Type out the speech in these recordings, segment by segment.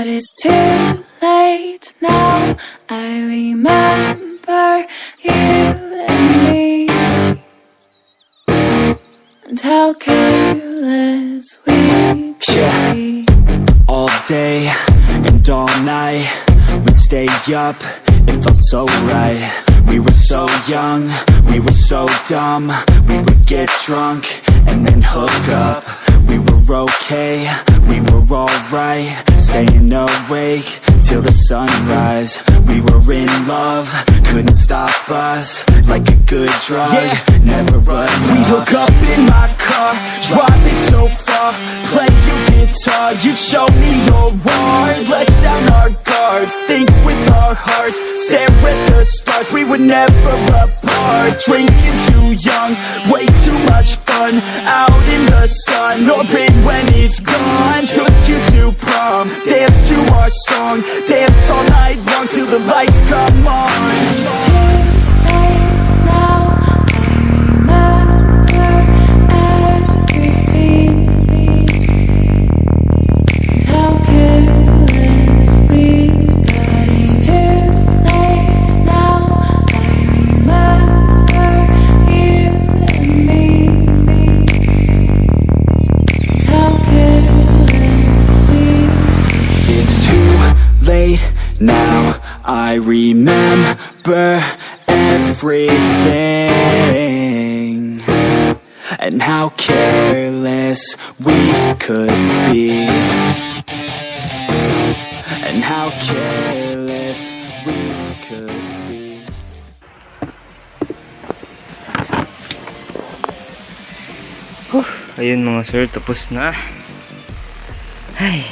But it's too late now. I remember you and me, and how careless we could be. All day and all night, we'd stay up, it felt so right. We were so young, we were so dumb. We would get drunk and then hook up. We were okay, we were alright, staying awake till the sunrise. We were in love, couldn't stop us, like a good drug, never enough. We hook up in my car, driving so far, play your guitar, you'd show me your art, let down our guards, think with our hearts, stare at the stars. We were never apart, drinking too young, way too much fun, out in the sun, open when it's gone. Took you to prom, dance to our song, dance all night long till the lights come on. Now I remember everything, and how careless we could be, and how careless we could be. Ayun mga sir, tapos na. Ay,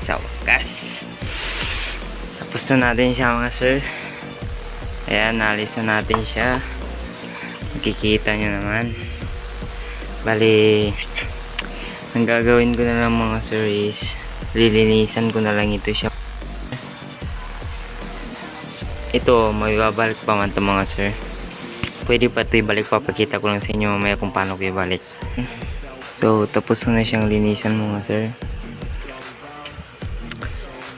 sa wakas. Tapos na natin siya mga sir. Ayan, nalis na natin siya. Makikita nyo naman. Bali, ang gagawin ko na lang mga sir is lilinisan ko na lang ito siya. Ito, may babalik pa man ito mga sir. Pwede pa ito ibalik, papakita ko lang sa inyo mamaya kung paano ko ibalik. So, tapos ko na siyang linisan mga sir.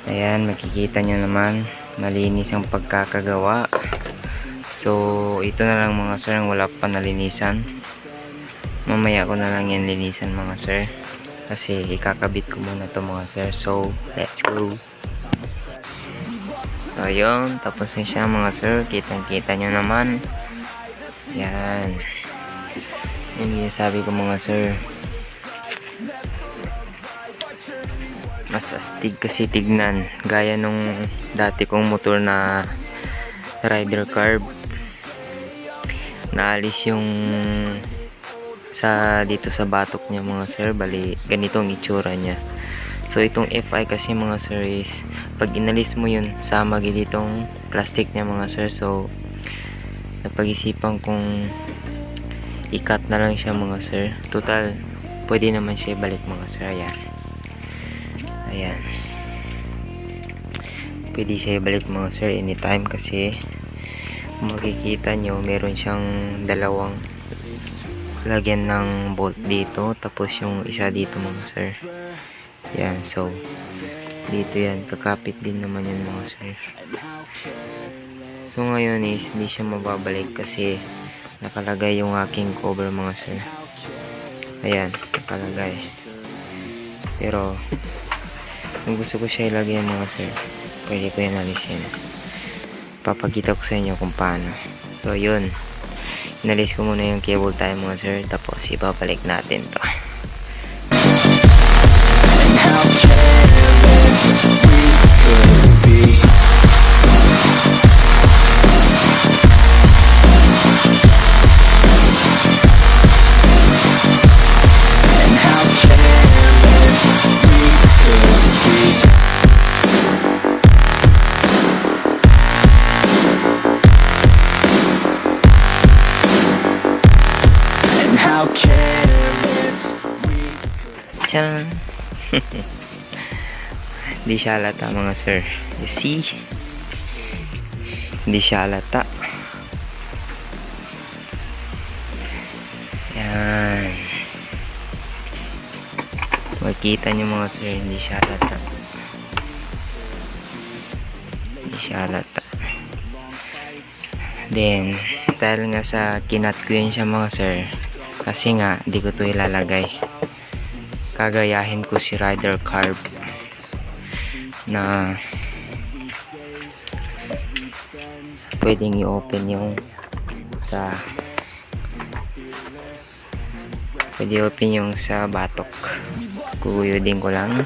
Ayan, makikita nyo naman, malinis ang pagkakagawa. So, ito na lang mga sir, ang wala pa nalinisan. Mamaya ko na lang yan linisan mga sir, kasi ikakabit ko muna to mga sir. So, let's go. So, ayun, tapos na siya mga sir. Kitang-kita nyo naman. Yan. Yung sabi ko mga sir, mas astig kasi tignan, gaya nung dati kong motor na rider carb. Naalis yung dito sa batok niya mga sir, bali ganito ang itsura niya. So itong FI kasi mga sir is pag inalis mo yun, sama ditong plastic niya mga sir. So napag-isipan kong i-cut na lang siya mga sir. Total pwede naman siya ibalik mga sir. Ayan, pwede siya ibalik mga sir anytime, kasi makikita nyo meron siyang dalawang lagyan ng bolt dito, tapos yung isa dito mga sir. Yan, so dito yan, kakapit din naman yan mga sir. So ngayon is hindi siya mababalik kasi nakalagay yung aking cover mga sir. Ayan, nakalagay. Pero kung gusto ko siya ilagay mga sir, pwede ko yan alisin. Papakita ko sa inyo kung paano. So yun, inalis ko muna yung cable tie mga sir, tapos ibabalik natin to. And how careless we could be. And how careless we could be. And how careless we could. Tiyang! Hindi siya halata mga sir. You see? Hindi siya halata. Yan. Makikita nyo mga sir, hindi siya halata. siya halata. Then dahil nga sa kinat ko yun siya mga sir, kasi nga di ko to ilalagay, kagayahin ko si rider carb na pwedeng i-open yung sa batok. Kuguyudin ko lang.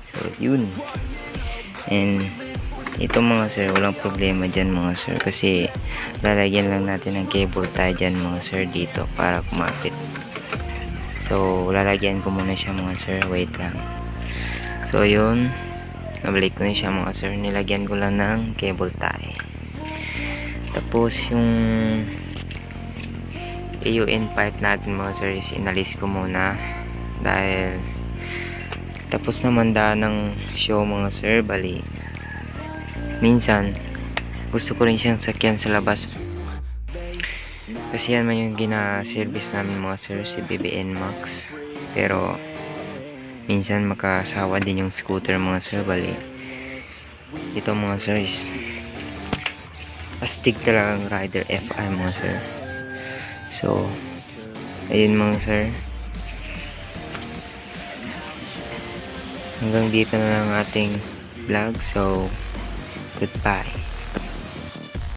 So yun. And ito mga sir, walang problema dyan mga sir, kasi lalagyan lang natin ng cable tie dyan mga sir dito para kumapit. So lalagyan ko muna siya mga sir, wait lang. So yun, nabalik ko na siya mga sir, nilagyan ko lang ng cable tie. Tapos yung AUN pipe natin mga sir is inalis ko muna, dahil tapos naman daan ng show mga sir. Bali minsan gusto ko rin siyang sakyan sa labas, kasi yan man yung gina-service namin mga sir, si BBN Max. Pero minsan makasawa din yung scooter mga sir. Bali ito mga sir is astig talagang rider FI mga sir. So ayun mga sir, hanggang dito na lang ating vlog. So goodbye.